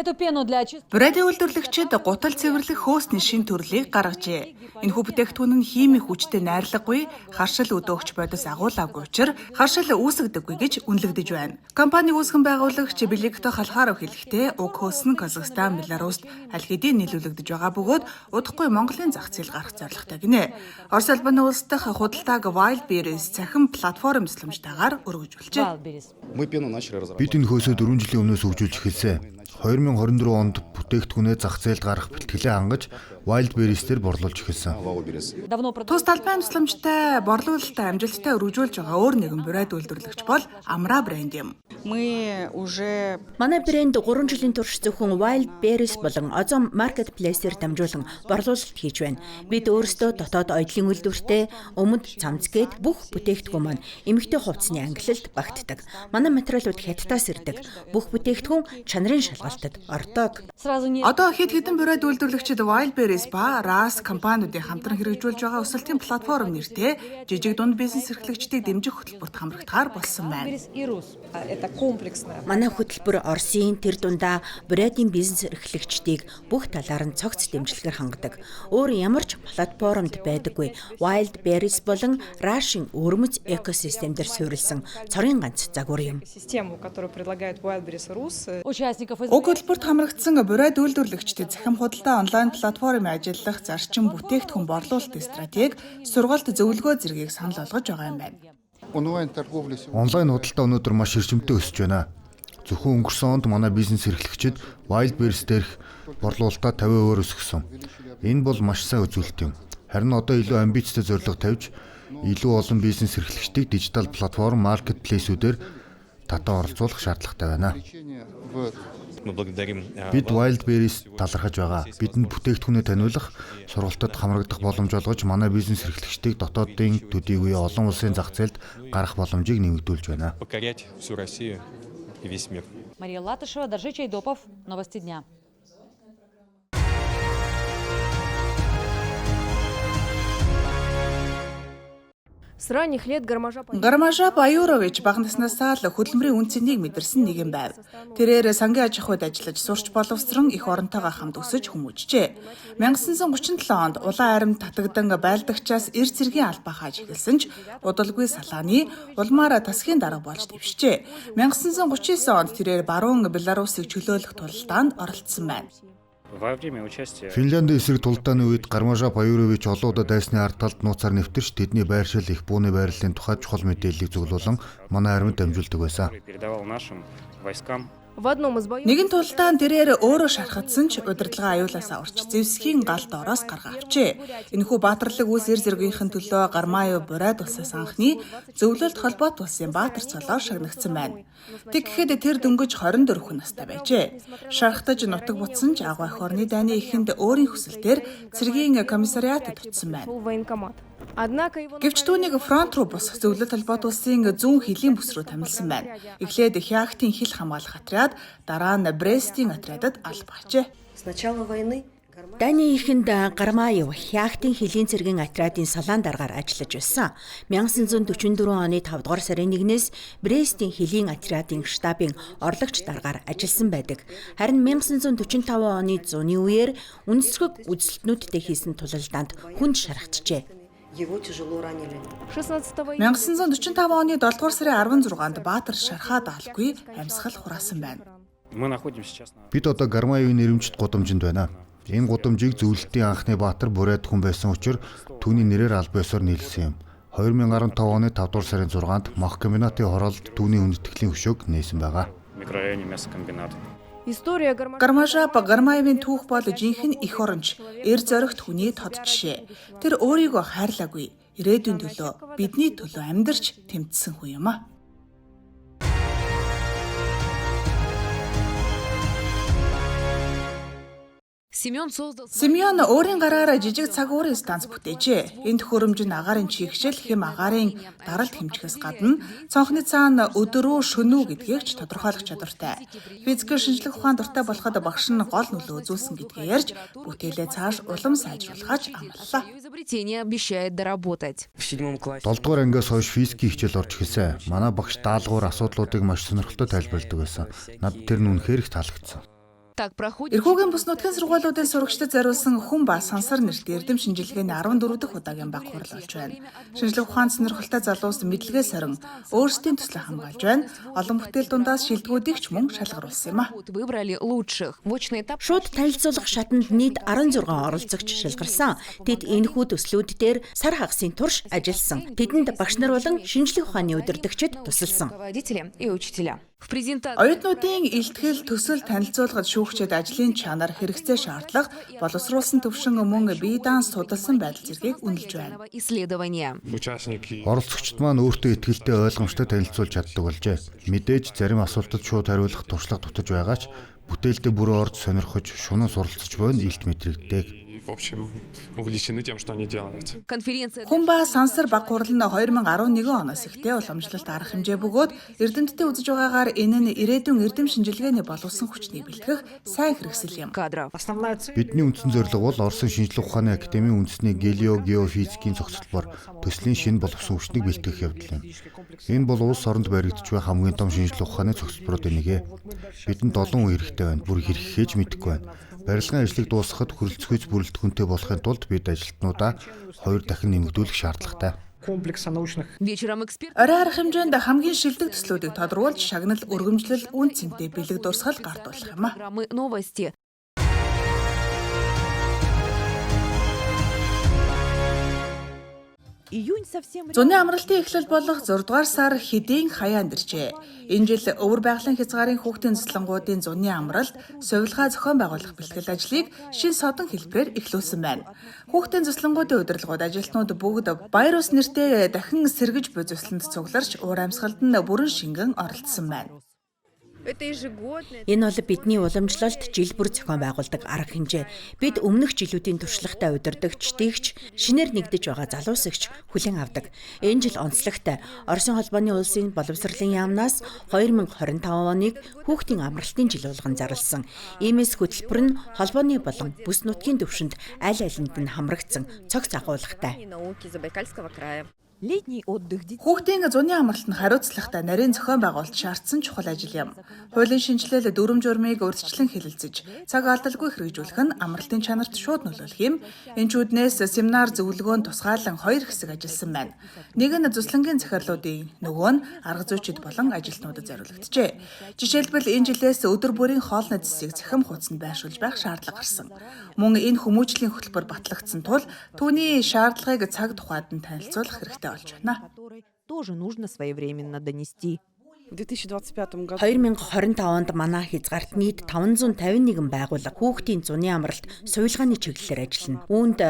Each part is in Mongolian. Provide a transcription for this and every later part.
Бурайдын үйлдвэрлэгчид гутал цэвэрлэх хөөсний шин төрлийг гаргажээ. Энэхүү бүтээгдэхүүн нь химийн хүчтэй найрлаггүй, харшил өдөөгч бодис агуулаагүй учраас харшил үүсгдэггүй гэж үнэлэгдэж байна. Компани үүсгэн байгуулагч Белигто халахаар хэлэхдээ уг хөөс нь Казахстан, Беларуст аль хэдийн нийлүүлэгдэж байгаа бөгөөд удахгүй Монголын зах зээл гарах зорилготой гинэ. Орос улбаны улс дахь худалдааг Wild Berries цахим платформ төсөлмжтойгоор өргөжүүлжээ. Бид энэ хөөсөө 4 жилийн өмнөөс хөгжүүлж эхэлсэн. 2024 онд бүтээгдэхүүнээ зах зээлд гаргах бэлтгэлээ хангаж Wild Berries-дээр борлуулж эхэлсэн. Тус талбайн төсөлмжтэй борлуулалтаа амжилттай өргөжүүлж байгаа өөр нэгэн бурайд үйлдвэрлэгч бол Amra брэнд юм. Манай брэнд 3 жилийн турш зөвхөн Wild Berries болон Ozon Marketplace-ээр дамжуулан борлуулалт хийж байна. Бид өөрсдөө дотоод оёдлын үйлдвэртэй өмд цамцгээд бүх бүтээгдэхүүн маань эмэгтэй хувцсны ангилалд багтдаг. Манай материалууд Хятадаас ирдэг. Бүх бүтээгдэхүүн чанарын шалгалтад ордог. Одоо хэд хэдэн бурайд үйлдвэрлэгчид Wild Berries ба RAS компаниудын хамтран хэрэгжүүлж байгаа өсөлтийн платформ нэртэй жижиг дунд бизнес эрхлэгчдийг дэмжих хөтөлбөрт хамрагдахаар болсон байна. Манай хөтөлбөр Оросын тэр дундаа бурайдын бизнес эрхлэгчдийг бүх талаар нь цогц дэмжлэгээр хангадаг. Өөр ямар ч платформд байдаггүй Wild Berries болон RAS-ын өрмөц экосистемдэр суурилсан цорын ганц загвар юм. Уг хөтөлбөрт хамрагдсан бурайд үйлдвэрлэгчдэд захим худалдаа онлайн платформын ажиллах зарчим бүтээгдэхүүн борлуулалт стратеги, сургалт зөвлөгөө зэргийг санал болгож байгаа юм байна. Онлайн худалдаа өнөөдөр маш эрчимтэй өсөж байна. Зөвхөн өнгөрсөн онд манай бизнес эрхлэгчид Wild Berries дээрх борлуулалтаа 50% өсгсөн. Энэ бол маш сайн үзүүлэлт юм. Харин одоо илүү амбицтай зорилго тавьж, илүү олон бизнес эрхлэгчдийг дижитал платформ маркетплейсүүдээр татан оролцуулах шаардлагатай байна. Бид Wild Berries талархаж байгаа. Бидэнд бүтээгдэхүүнээ таниулах, сургалтад хамрагдах боломж олгож, манай бизнес эрхлэгчдийг дотоодын төдийгүй олон улсын зах зээлд гарах боломжийг нэмэгдүүлж байна. Мария Латышева, Доржи Чайдопов, Новости дня. Гармажа Баюрович бага наснасаа л хөдөлмөрийн үн цэнийг мэдэрсэн нэгэн байв. Тэрээр сангийн аж ахуйд ажиллаж сурч боловсрон их оронтойгоо хамт өсөж хүмүүжжээ. 1937 онд улаан аримд татагдан байлдагчаас эр цэргийн албаа хааж эхэлсэн ч удалгүй салааны улмаар тасхийн дарга болж дэвшжээ. 1939 онд тэрээр баруун Беларусыг чөлөөлөх тулалдаанд оролцсон байна. Финляндийн эсрэг тулдааны үед Гармажа Баюрович олон удаа дайсны ард талд нууцаар нэвтэрч тэдний байршил их бууны байрлалын тухай чухал мэдээллийг зөвлөлөн манай армид дамжуулдаг байсан. Нэгэн тулдаанд тэрээр өөрөө шархагдсан ч удирдлага аюулаасаа урч Зевсгийн гал доороос гаргаа авчээ. Энэхүү баатарлаг үс эр зэргийнхэн төлөө Гармаев бурайд улсаас анхны зөвлөлт холбоот улсын баатар цолоор шагнагдсан байна. Тэг гэхэд тэр дөнгөж 24 хүн настай байжээ. Шархтаж нутаг бутсан ч агуу ах орны дайны эхэнд өөрийн хүсэлтээр цэргийн комиссариатад очсон байна. Гэвч түүнийг фронт руу босох зөвлөлт холбоот улсын зүүн хилийн бүс рүү томилсон байна. Эхлээд Хяхтын хил хамгаалах отряд, дараа нь Брестийн отрядад албаачээ. Дайны эхэнд Гармаев Хяхтын хилийн цэргийн отрядын салаан даргаар ажиллаж байсан. 1944 оны 5 дугаар сарын 1-ээс Брестийн хилийн отрядын штабын орлогч даргаар ажилласан байдаг. Харин 1945 оны зуны үеэр үндэслэг үзэлтнүүдтэй хийсэн тулалдаанд хүнд шархажээ. 1945 оны 7 дугаар сарын 16-нд Баатар шархаад алгүй амьсгал хураасан байна. Бид одоо Гармаевын нэрэмжит гудамжинд байна. Энэ гудамжийг зөвлөлтийн анхны баатар бурайд хүн байсан учраас түүний нэрээр аль биесээр нийлсэн юм. 2015 оны 5 дугаар сарын 6-нд Махкомбинатын хороолд түүний хүндэтгэлийн хөшөөг нээсэн байгаа. Гармажа Гармаевын түүх бол жинхэнэ эх оронч, эр зоригт хүний тод жишээ. Тэр өөрийгөө хайрлаагүй, ирээдүйн төлөө, бидний төлөө амьдарч тэмцсэн хүн юм а. Семён өөрийн гараараа жижиг цаг уурын станц бүтээжээ. Энэ төхөөрөмж нь агаарын чигшил, хэм агаарын даралт хэмжихээс гадна цонхны цаана өдөрөө шөнүү гэдгийг ч тодорхойлох чадвартай. Физикийн шинжлэх ухаан дуртай болоход багш нь гол нөлөө үзүүлсэн гэдгээ ярьж, бүтээлээ цааш улам сайжруулахаж амлалаа. 7 дугаар ангиас хойш физикийн хичээл орж эхэлсэн. Манай багш даалгавар асуудлуудыг маш сонирхолтой тайлбарладаг байсан. Над тэр нь үнэхээр их таалагдсан. Так проходит. Эрхүүгийн бүс нутгийн сургуулиудын сурагчдад зориулсан хүн ба сансар нэртэй эрдэм шинжилгээний 14 дахь удаагийн баг хурал болж байна. Шинжлэх ухаанд сонирхолтой залуус мэдлэгээ сорин өөрсдийн төслөө хамгаалж байна. Олон бүтээл дундаас шилдэгүүдийг ч мөн шалгаруулсан юм а. Выбрали лучших. Вочный этап. Шууд танилцуулах шатанд нийт 16 оролцогч шалгарсан. Тэд энэхүү төслүүд дээр сар хагасын турш ажилласан. Тэдэнд багш нар болон шинжлэх ухааны удирдагчид тусалсан. Руководители и учителя. В презентации Оюутнуудын илтгэл төсөл танилцуулгад шүүгчид ажлын чанар хэрэгцээ шаардлага боловсруулсан төвшин мөн бие даанс судалсан байдал зэргийг үнэлж байна. исследования. Оролцогчид маань өөртөө ихтэй ойлгомжтой танилцуулж чаддаг болжээ. Мэдээж зарим асуултад шууд хариулах туршлага дутаж байгаа ч бүтээлдээ бүрөө орж сонирхож, шунан суралцж буйн илт мэдрэгдэг. В общем, увлечены тем, что они делают. Конференция. Хүн ба сансар баг хурал нь 2011 оноос ихтэй уламжлалт арга хэмжээ бөгөөд Эрдэмтдийн үзэж байгаагаар энэ нь ирээдүйн эрдэм шинжилгээний боловсон хүчнийг бэлтгэх сайн хэрэгсэл юм. Кадров. Бидний үндсэн зорилго бол Оросын шинжлэх ухааны академийн үндэсний геофизикийн зохицолбоор төслийн шинэ боловсон хүчнийг бэлтгэх явдал юм. Энэ бол улс оронд баригдаж байх хамгийн том шинжлэх ухааны зохицолборуудын нэг. Бидэнд олон үе хэрэгтэй байна. Бүр хэрэгхээж мэдэхгүй байна. Барилгын ажлыг дуусгахад хүрэлцгүйц бүрэлдэхүүнтэй болохын тулд бид ажилтнуудаа 2 дахин нэмэгдүүлэх шаардлагатай. Вечером эксперт. Орой арга хэмжээнд хамгийн шилдэг төслүүдийг тодруулж шагнал өргөмжлөл үн цэнтэй бэлэг дурсгал гартуулах юм а. Программы новости. Зуны амралтын эхлэл болох 6 дугаар сар хэдийн хаяанд иржээ. Энэ жил өвөр байгалийн хязгаарын хүүхдийн цэцлэнгуудын зуны амралт, сувилгаа зохион байгуулах бэлтгэл ажлыг шин содон хэлбэрээр эхлүүлсэн байна. Хүүхдийн цэцлэнгуудын удирдлагууд ажилтнууд бүгд баяр ус нэртэй дахин сэргэж буй цэцлэнд цугларч уур амьсгалд нь бүрэн шингэн оролцсон байна. Энэ бол бидний уламжлалт жил бүр зохион байгуулдаг арга хэмжээ. Бид өмнөх жилүүдийн туршлагатай удирдагч, дэгч, шинээр нэгдэж байгаа залуусагч хүлээн авдаг. Энэ жил онцлогтой. Оросын холбооны улсын боловсролын яамнаас 2025 оныг хүүхдийн амралтын жил болгон зарласан. Иймээс хөтөлбөр нь холбооны болон бүс нутгийн төвшөнд аль алинд нь хамрагдсан цогц агуулгатай. Хүүхдийн зуны амралт нь хариуцлагатай нарийн зохион байгуулалт шаардсан чухал ажил юм. Хуулийн шинжилэл дүрм журмыг урьдчилан хэлэлцэж, цаг алдалгүй хэрэгжүүлэх нь амралтын чанарт шууд нөлөөлөх юм. Энэчүүднээс семинар зөвлөгөөнд тусгаалan 2 хэсэг ажилласан байна. Нэг нь зүслэнгийн захирлуудын, нөгөө нь арга зүйчид болон ажилтнуудад зориулогджээ. Жишээлбэл энэ жилээс өдөр бүрийн хоолны зэсийг цахим хуудсанд байршуулж байх шаардлага гарсан. Мөн энэ хүмүүжлийн хөтөлбөр батлагдсан тул түүний шаардлагыг цаг тухайд нь танилцуулах хэрэгтэй болж байна. Тоже нужно своевременно донести. 2025 онд манай хязгаарт нийт 551 байгууллага хүүхдийн зуны амралт сувилгааны чиглэлээр ажиллана. Үүнд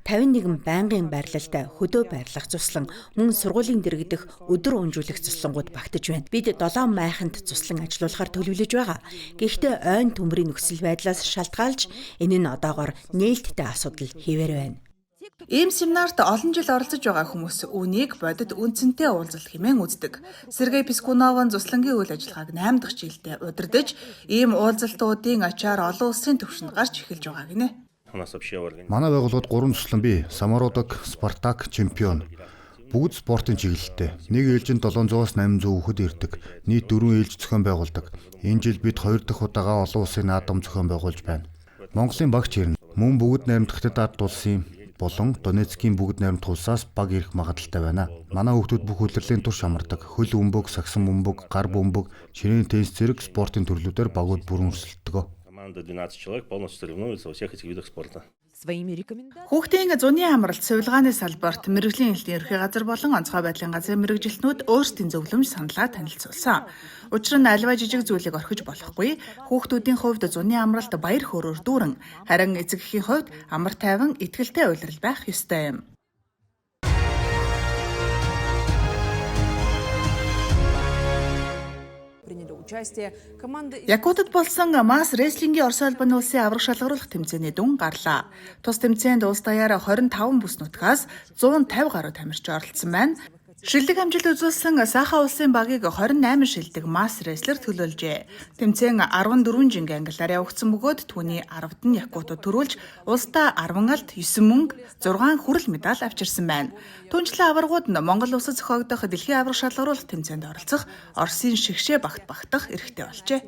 51 байнгын байрлалтай хөдөө байрлах цуслан, мөн сургуулийн дэргэдэх өдөр өнжүүлэх цуслангууд багтаж байна. Бид 7 майханд цуслан ажиллуулахаар төлөвлөж байгаа. Гэхдээ ойн төмрийн нөхцөл байдлаас шалтгаалж энэ нь одоогоор нээлттэй асуудал хэвээр байна. Ийм семинарт олон жил оролцож байгаа хүмүүс үүнийг бодит үнцэнтэй уулзалт хэмээн үздэг. Сергей Пискуновын Зүслэнгийн үйл ажиллагааг 8 дахь жилдээ удирдах, ийм уулзалтуудын ачаар олон улсын түвшинд гарч эхэлж байгаа гинэ. Манай байгууллагууд 3 төслөн бий. Самородок, Спартак, Чемпион. Бүгд спортын чиглэлтэй. Нэг ээлжинд 700-аас 800 хүүхэд ирдэг. Нийт 4 ээлж зохион байгуулдаг. Энэ жил бид 2 дахь удаага олон улсын наадам зохион байгуулж байна. Монголын багч ирнэ. Мөн бүгд найрамдахтад ард улсын болон Донецкийн бүгд найрамдах улсаас баг ирэх магадлалтай байна. Манай хүүхдүүд бүх улирлын турш амардаг. Хөл бөмбөг, сагсан бөмбөг, гар бөмбөг, ширээний теннис зэрэг спортын төрлүүдээр багууд бүрэн өрсөлддөг. Команда 12 человек полностью соревнуется во всех этих видах спорта. Своими рекомендациями. Хүүхдийн зуны амралт, сувилгааны салбарт мэрэгжлийн хэлтийн ерхий газар болон онцгой байдлын газрын мэрэгжилтнүүд өөрсдийн зөвлөмж саналаа танилцуулсан. Учир нь альва жижиг зүйлийг орхиж болохгүй. Хүүхдүүдийн хувьд зуны амралт баяр хөөрөөр дүүрэн, харин эцэг эхийн хувьд амар тайван итгэлтэй уйлрал байх ёстой юм. Якутад болсон масс рестлингийн Орос улбаны улсын аврах шалгаруулах тэмцээний дүн гарлаа. Тус тэмцээнд улс даяараа 25 бүс нутгаас 150 гаруй тамирчин оролцсон байна. Шилдэг амжилт үзүүлсэн Саха улсын багийг 28 шилдэг масс рестлер төлөөлжээ. Тэмцээн 14 жинг англиар явагдсан бөгөөд түүний 10-д нь Якутад төрүүлж улсдаа 10 алт, 9 мөнгө, 6 хүрэл медаль авчирсан байна. Түүнчлэн аваргууд нь Монгол улсад зохиогдох дэлхийн аврах шалгаруулах тэмцээнд оролцох Оросын шигшээ багт багтах эрхтэй болжээ.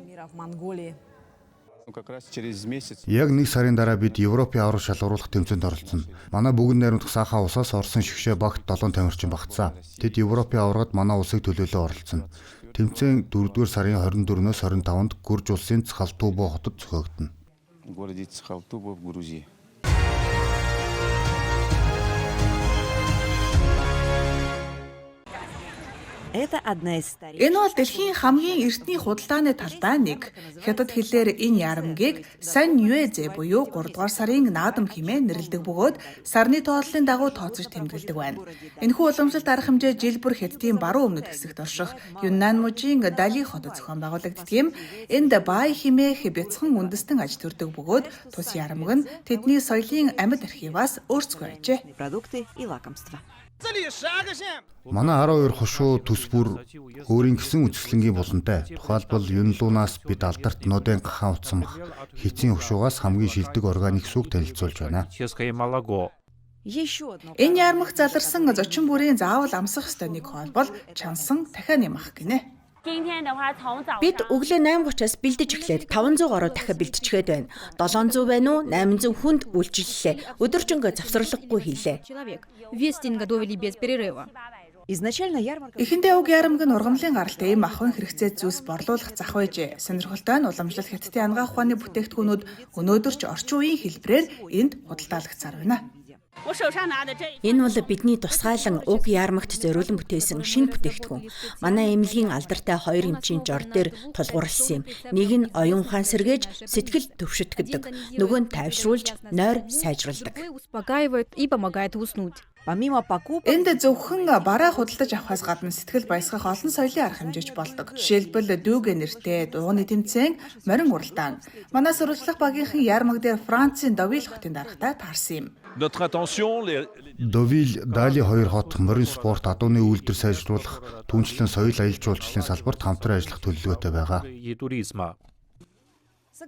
Яг 1 сарын дараа бид Европын аврал шалгаруулах тэмцээнд оролцсон. Манай бүгд найрамдах саахан усаас Орсын шгшээ багт 7 тамирчин багтсан. Тэд Европын аврагад манай улсыг төлөөлөө оролцсон. Тэмцээн 4-р сарын 24-өөс 25-нд Гүрж улсын Цхалтубо хотод зохиогдно. Это одна из старейших. Энэ бол дэлхийн хамгийн эртний худалдааны талдаа нэг. Хятад хэлээр энэ ярамгийг Сан Юэзэ буюу 3 дугаар сарын наадам хэмээн нэрлэдэг бөгөөд сарны тоотлолын дагуу тооцож тэмдэглэдэг байна. Энэхүү уламжлалт арга хэмжээ жил бүр Хятадын баруун өмнөд хэсэгт орших Юннан мужийн Дали хотод зохион байгуулагддаг юм. Энд бай хэмээх бяцхан үндэстэн аж төрдөг бөгөөд тус ярамг нь тэдний соёлын амьд архиваас өөрсгөө ажээ. Продукты и лакомства. Манай 12 хошуу төс бүр өөрийн гисэн үзэсгэлэнгийн булантай. Тухайлбал Юнлунаас бид алдарт нодын гахаан утсамх хэцийн хошуугаас хамгийн шилдэг органик сүг танилцуулж байна. Еще одно. Энэ ярамг заларсан зочин бүрийн заавал амсах ёстой нэг хоол бол чансан дахианы мах гинэ. Бид өглөө 8:30-аас бэлдэж эхлээд 500 гаруй дахиад бэлтчихэд байна. 700 байна уу? 800 хүнд үйлчиллээ. Өдөржингөө завсралгахгүй хийлээ. Весь день готовили без перерыва. Изначально ярмарка. Эхэндээ уг ярамг нь ургамлын гаралтай ийм ахын хэрэгцээ зүйлс борлуулах зах байжээ. Сонирхолтой нь уламжлал Хятадын ангаах ухааны бүтээгдэхүүнүүд өнөөдөр ч орчин үеийн хэлбэрээр энд худалдаалагдсаар байна. Энэ бол бидний тусгайлан уг яармагт зориулан бүтээсэн шинэ бүтээгдэхүүн. Манай эмнэлгийн алдартай 2 эмчийн жор дээр тулгуурласан юм. Нэг нь оюун ухаан сэргээж сэтгэл төвшөтгдөг, нөгөө нь тайвшруулж нойр сайжруулдаг. Успокаивает и помогает уснуть. Помимо покупок, Энд зөвхөн бараа худалдаж авахаас гадна сэтгэл баясгах олон соёлын арга хэмжээч болдог. Жишээлбэл дүүгэ нэртэй дууны тэмцээн, морин уралдаан. Манай сурвалжлах багийнхан яармаг дээр Францын Довил хотын даргатай таарсан юм. Довил, Дали 2 хот морин спорт адууны үйлдвэр сайжруулах, түүнчлэн соёл аялал жуулчлалын салбарт хамтран ажиллах төлөвлөгөөтэй байгаа.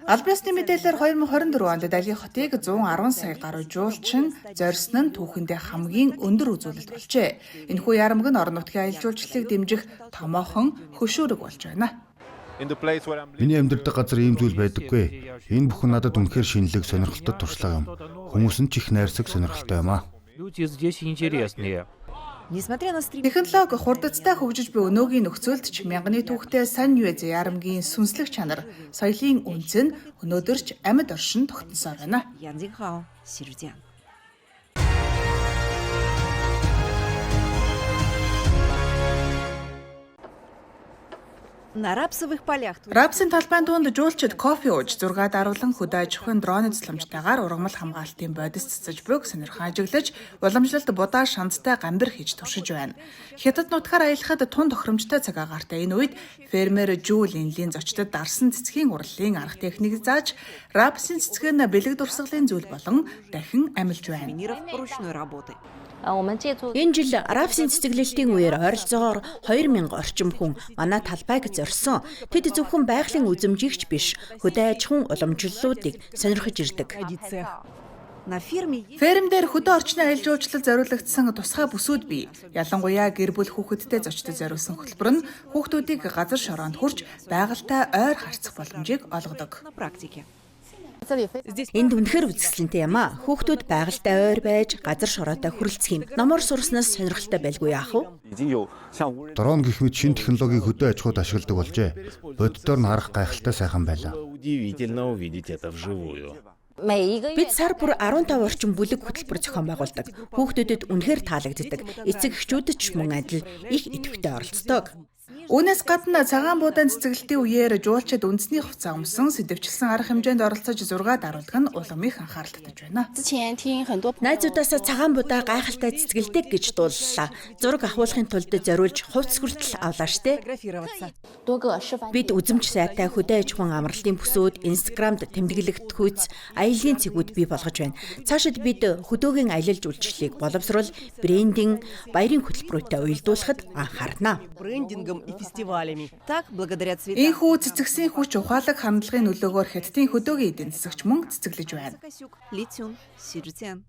Албан ёсны мэдээлэлээр 2024 онд Дали хотыг 110 сая гаруй жуулчин зорьсон нь түүхэндээ хамгийн өндөр үзүүлэлт болжээ. Энэхүү ярамг нь орон нутгийн аялал жуулчлалыг дэмжих томоохон хөшөөрөг болж байна. Миний амьдардаг газар ийм зүйл байдаггүй. Энэ бүхэн надад үнэхээр шинэлэг сонирхолтой туршлага юм. Хүмүүс нь ч их найрсаг сонирхолтой юм аа. несмотря на стремление Технологи хурдцтай хөгжиж буй өнөөгийн нөхцөлд ч мянганы түүхтэй Сан Юэзэ ярамгийн сүнслэг чанар, соёлын үнц нь өнөөдөр ч амьд оршин тогтносоор байна. Ян Цзинхао, Сиржан. На рапсовых полях Рапсын талбайн дунд жуулчид кофе ууж, зураг даруулан хөдөө аж ахуйн дроны цэцлэмжтэйгээр ургамал хамгаалтын бодис цэцэж буйг сонирхон ажиглаж, уламжлалт будаа шанцтай гамбир хийж туршиж байна. Хятад нутгаар аялахад тун тохиромжтой цаг агаартай энэ үед фермер Жүүл Инлийн зочдод дарсан цэцгийн урлалын арга техник зааж, рапсын цэцэг нь бэлэг дурсгалын зүйл болон дахин амилж байна. сувениров ручной работы. Энэ жил рапсын цэцэглэлтийн үеэр ойролцоогоор 2000 орчим хүн манай талбайг зорьсон. Тэд зөвхөн байгалийн үзэмжигч биш, хөдөө аж ахуйн уламжлалуудыг сонирхож ирдэг. На ферме Ферм дээр хөдөө орчны аялал жуулчлал зориулагдсан тусгай бүсүүд бий. Ялангуяа гэр бүл хүүхэдтэй зочдод зориулсан хөтөлбөр нь хүүхдүүдийг газар шороонд хүрч байгальтай ойр харьцах боломжийг олгодог. на практике. Энд үнэхээр үзэсгэлэнтэй юм аа. Хүүхдүүд байгальтай ойр байж газар шороотой хүрэлцэх юм. Номоор сурснаас сонирхолтой байлгүй яах вэ? Дрон гэх мэт шинэ технологиг хөдөө аж ахуйд ашигладаг болжээ. Боддоор нь харах гайхалтай сайхан байлаа. Удивительно увидеть это вживую. Бид сар бүр 15 орчим бүлэг хөтөлбөр зохион байгуулдаг. Хүүхдүүдэд үнэхээр таалагддаг. Эцэг эхчүүдэд ч мөн адил их идэвхтэй оролцдог. Үүнээс гадна цагаан буудаан цэцэглэлтийн үеэр жуулчид үндэсний хувцас өмсөн сэдэвчилсэн арга хэмжээнд оролцож зураг даруулдаг нь улам их анхаарал татаж байна. Найзуудаасаа цагаан будаа гайхалтай цэцгэлдэг гэж дууллаа. Зураг авахуулахын тулд зориулж хувцс хүртэл авлаа штэ. Фотографироваться. Бид үзэмж сайтай хөдөө аж ахуйн амралтын бүсүүд, Инстаграмд тэмдэглэгдэхүйц, аяллийн цэгүүд бий болгож байна. Цаашид бид хөдөөгийн аялал жуулчлалыг боловсруул, брендинг, баярын хөтөлбөрүүдэд уялдуулахад анхаарна. Брендингом и фестивалями. Так, благодаря цветам. Ийхүү цэцэгсийн хүч ухаалаг хандлагын нөлөөгөөр Хятадын хөдөөгийн эдийн засагч мөн цэцэглэж байна. Литюн, Сиржан.